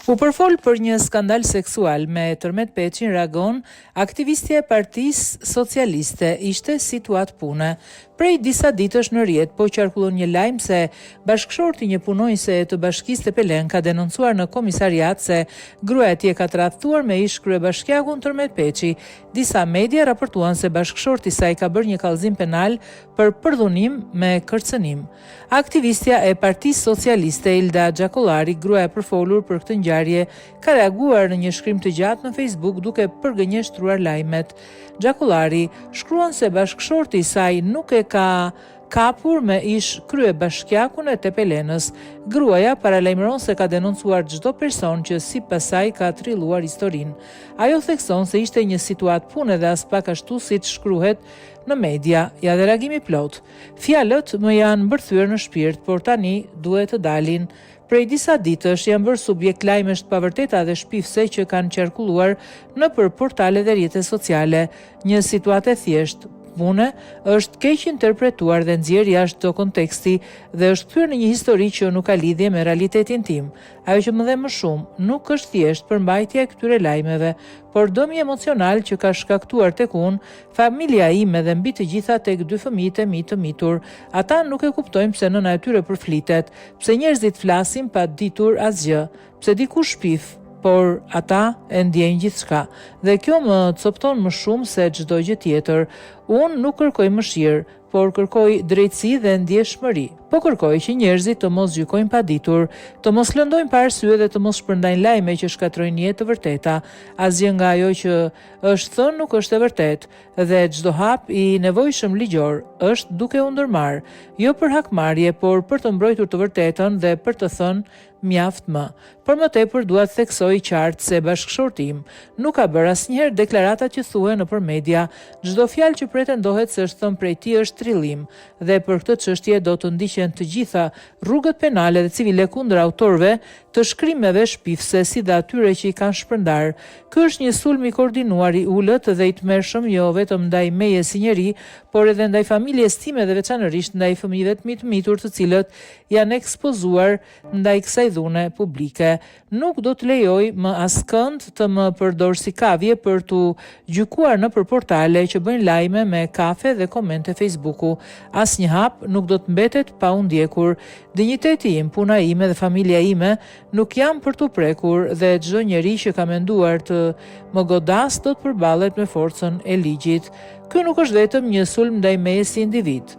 U përfol për një skandal seksual me Tërmet Peçin reagon aktivistja e Partisë Socialiste, ishte situat pune. Prej disa ditësh në rrjet po qarkullon një lajm se bashkëshorti një punonjëse të Bashkisë Tepelen ka denoncuar në komisariat se gruaja e tij ka tradhtuar me ish kryebashkiakun Tërmet Peçi. Disa media raportuan se bashkëshorti i saj ka bërë një kallëzim penal për përdhunim me kërcënim. Aktivistja e Partisë Socialiste Ilda Xhakollari, gruaja e përfolur për këtë ngjarje, ka reaguar në një shkrim të gjatë në Facebook duke përgënjeshtruar lajmet. Xhakollari shkruan se bashkëshorti i saj nuk e ka kapur me ish kryebashkiakun e Tepelenës. Gruaja paralajmëron se ka denoncuar çdo person që sipas saj ka trilluar historinë. Ajo thekson se ishte një situatë pune dhe as pak ashtu siç shkruhet në media, ja dhe reagimi plot. Fjalët më janë mbërthyer në shpirt, por tani duhet të dalin. Prej disa ditësh janë bërë subjekt lajmesh të pavërteta dhe shpifse që kanë qarkulluar nëpër portale dhe rrjetet sociale. Një situatë e thjeshtë pune është keq interpretuar dhe nxjerrë jashtë çdo konteksti dhe është kthyer në një histori që nuk ka lidhje me realitetin tim. Ajo që më dhe më shumë nuk është thjesht përmbajtja e këtyre lajmeve, por dëmi emocional që ka shkaktuar tek unë, familja ime dhe mbi të gjitha tek dy fëmijët e mi të mitur. Ata nuk e kuptojnë pse nëna e tyre përflitet, pse njerëzit flasin pa ditur asgjë, pse dikush shpif, por ata e ndjejnë gjithçka. Dhe kjo më copton më shumë se çdo gjë tjetër. Unë nuk kërkoj mëshirë, por kërkoj drejtësi dhe ndjeshmëri. Po kërkoj që njerëzit të mos gjykojnë paditur, të mos lëndojnë pa arsye dhe të mos shpërndajnë lajme që shkatrojnë jetë të vërteta. Asgjë nga ajo që është thënë nuk është e vërtetë dhe çdo hap i nevojshëm ligjor është duke u ndërmarr, jo për hakmarrje, por për të mbrojtur të vërtetën dhe për të thënë mjaft më. Për më tepër dua të theksoj qartë se bashkëshorti im nuk ka bërë asnjëherë deklaratat që thuhen nëpër media. Çdo fjalë që pretendohet se është thënë prej tij është trillim dhe për këtë çështje do të ndiqen të gjitha rrugët penale dhe civile kundër autorëve të shkrimeve shpifse si dhe atyre që i kanë shpërndar. Ky është një sulm i koordinuar i ulët dhe i tmerrshëm jo vetëm ndaj meje si njeri, por edhe ndaj familjes time dhe veçanërisht ndaj fëmijëve të mi të mitur të cilët janë ekspozuar ndaj kësaj dhune publike. Nuk do të lejoj më askënd të më përdor si kavje për të gjykuar nëpër portale që bëjnë lajme me kafe dhe komente Facebooku. Asnjë hap nuk do të mbetet pa u ndjekur. Dinjiteti im, puna ime dhe familja ime nuk jam për të prekur dhe çdo njeri që ka menduar të më godas do të përballet me forcën e ligjit. Ky nuk është vetëm një sulm ndaj meje si individ.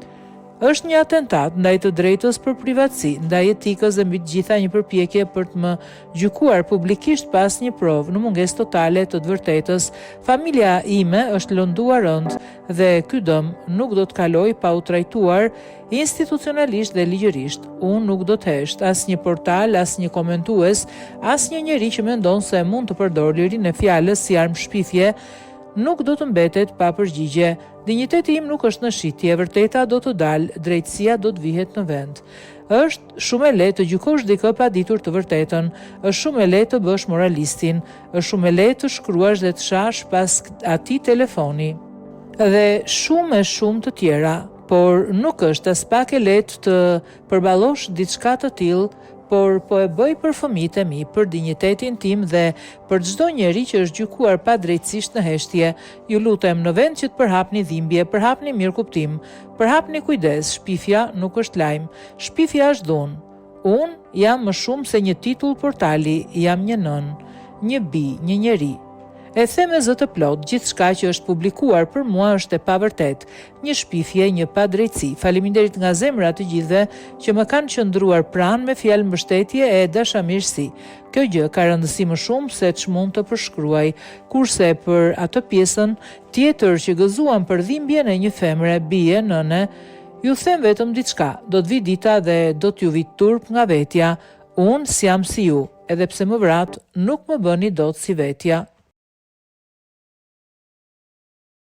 Është një atentat ndaj të drejtës për privatësi, ndaj etikës dhe mbi të gjitha një përpjekje për të më gjykuar publikisht pas një provë në mungesë totale të vërtetës. Familja ime është lënduar rënd dhe ky dëm nuk do të kaloj pa u trajtuar institucionalisht dhe ligjërisht. Unë nuk do të hesht asnjë portal, asnjë komentues, asnjë njeri që mendon se mund të përdorë lirinë e fjalës si armë shpifje, nuk do të mbetet pa përgjigje. Dinjiteti im nuk është në shitje, e vërteta do të dalë, drejtësia do të vihet në vend. Është shumë e lehtë të gjykosh dikë pa ditur të vërtetën, është shumë e lehtë të bësh moralistin, është shumë e lehtë të shkruash dhe të shash pas atij telefoni. Dhe shumë të tjera, por nuk është as pak e lehtë të përballosh diçka të tillë, por po e bëj për fëmijët e mi, për dinjitetin tim dhe për çdo njeri që është gjykuar pa drejtësisht në heshtje. Ju lutem, në vend që të përhapni dhimbje, përhapni mirëkuptim, përhapni kujdes. Shpifja nuk është lajm, shpifja është dhunë. Unë jam më shumë se një titull portali, jam një nën, një bi, një njeri. E them me zë të plot, gjithçka që është publikuar për mua është e pavërtet, një shpifje, një padrejtësi. Faleminderit nga zemra të gjithëve që më kanë qëndruar pranë me fjalë mbështetje e dashamirësi. Kjo gjë ka rëndësi më shumë se ç'mund të përshkruaj, kurse për atë pjesën tjetër që gëzuan për dhimbjen e një femre, bie, nëne, ju them vetëm diçka, do të vi dita dhe do t'ju vi turp nga vetja. Unë s'jam si ju, edhe pse më vrat, nuk më bëni dot si vetja.